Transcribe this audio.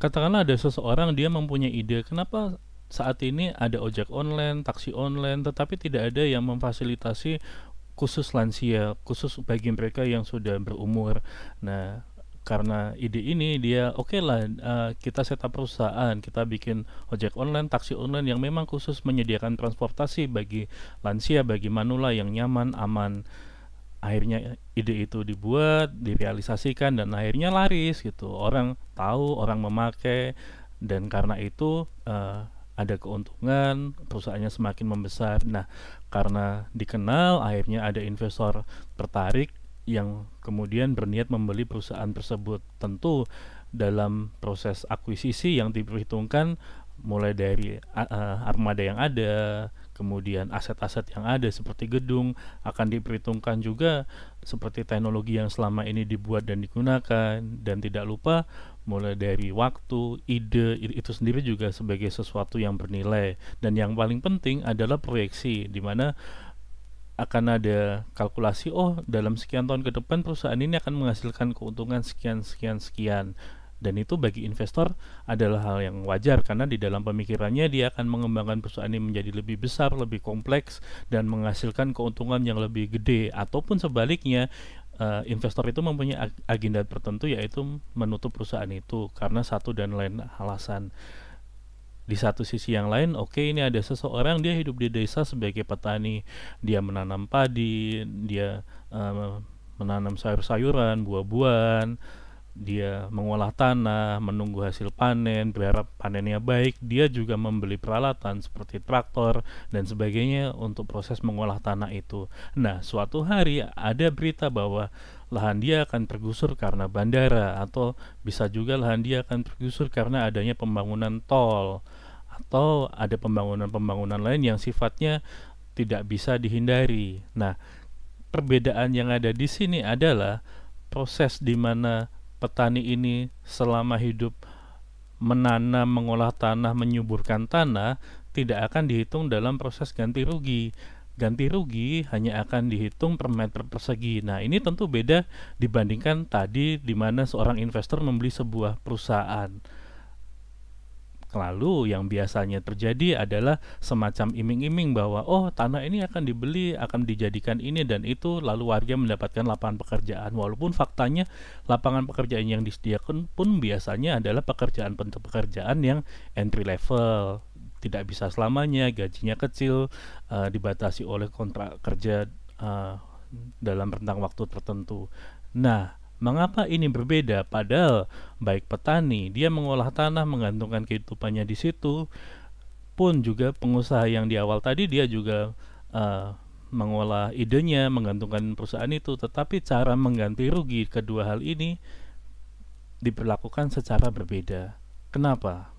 katakanlah ada seseorang dia mempunyai ide, kenapa saat ini ada ojek online, taksi online, tetapi tidak ada yang memfasilitasi khusus lansia, khusus bagi mereka yang sudah berumur. Nah, karena ide ini dia oke lah, kita setup perusahaan, kita bikin ojek online, taksi online yang memang khusus menyediakan transportasi bagi lansia, bagi manula yang nyaman, aman. Akhirnya ide itu dibuat, direalisasikan, dan akhirnya laris gitu. Orang tahu, orang memakai, dan karena itu ada keuntungan, perusahaannya semakin membesar. Nah, karena dikenal, akhirnya ada investor tertarik yang kemudian berniat membeli perusahaan tersebut. Tentu dalam proses akuisisi yang diperhitungkan mulai dari armada yang ada, kemudian aset-aset yang ada seperti gedung, akan diperhitungkan juga seperti teknologi yang selama ini dibuat dan digunakan, dan tidak lupa mulai dari waktu, ide itu sendiri juga sebagai sesuatu yang bernilai. Dan yang paling penting adalah proyeksi, di mana akan ada kalkulasi, oh dalam sekian tahun ke depan perusahaan ini akan menghasilkan keuntungan sekian sekian sekian. Dan itu bagi investor adalah hal yang wajar, karena di dalam pemikirannya dia akan mengembangkan perusahaan ini menjadi lebih besar, lebih kompleks, dan menghasilkan keuntungan yang lebih gede. Ataupun sebaliknya, investor itu mempunyai agenda tertentu, yaitu menutup perusahaan itu karena satu dan lain alasan. Di satu sisi yang lain, oke, ini ada seseorang dia hidup di desa sebagai petani, dia menanam padi, dia menanam sayur-sayuran, buah-buahan, dia mengolah tanah, menunggu hasil panen, berharap panennya baik. Dia juga membeli peralatan seperti traktor dan sebagainya untuk proses mengolah tanah itu. Nah, suatu hari ada berita bahwa lahan dia akan tergusur karena bandara, atau bisa juga lahan dia akan tergusur karena adanya pembangunan tol, atau ada pembangunan-pembangunan lain yang sifatnya tidak bisa dihindari. Nah, perbedaan yang ada di sini adalah proses di mana petani ini selama hidup menanam, mengolah tanah, menyuburkan tanah tidak akan dihitung dalam proses ganti rugi. Ganti rugi hanya akan dihitung per meter persegi. Nah, ini tentu beda dibandingkan tadi di mana seorang investor membeli sebuah perusahaan. Lalu yang biasanya terjadi adalah semacam iming-iming bahwa oh tanah ini akan dibeli, akan dijadikan ini dan itu, lalu warga mendapatkan lapangan pekerjaan. Walaupun faktanya lapangan pekerjaan yang disediakan pun biasanya adalah pekerjaan yang entry level, tidak bisa selamanya, gajinya kecil, dibatasi oleh kontrak kerja dalam rentang waktu tertentu. Nah, mengapa ini berbeda? Padahal baik petani, dia mengolah tanah, menggantungkan kehidupannya di situ, pun juga pengusaha yang di awal tadi dia juga mengolah idenya, menggantungkan perusahaan itu. Tetapi cara mengganti rugi kedua hal ini diperlakukan secara berbeda. Kenapa?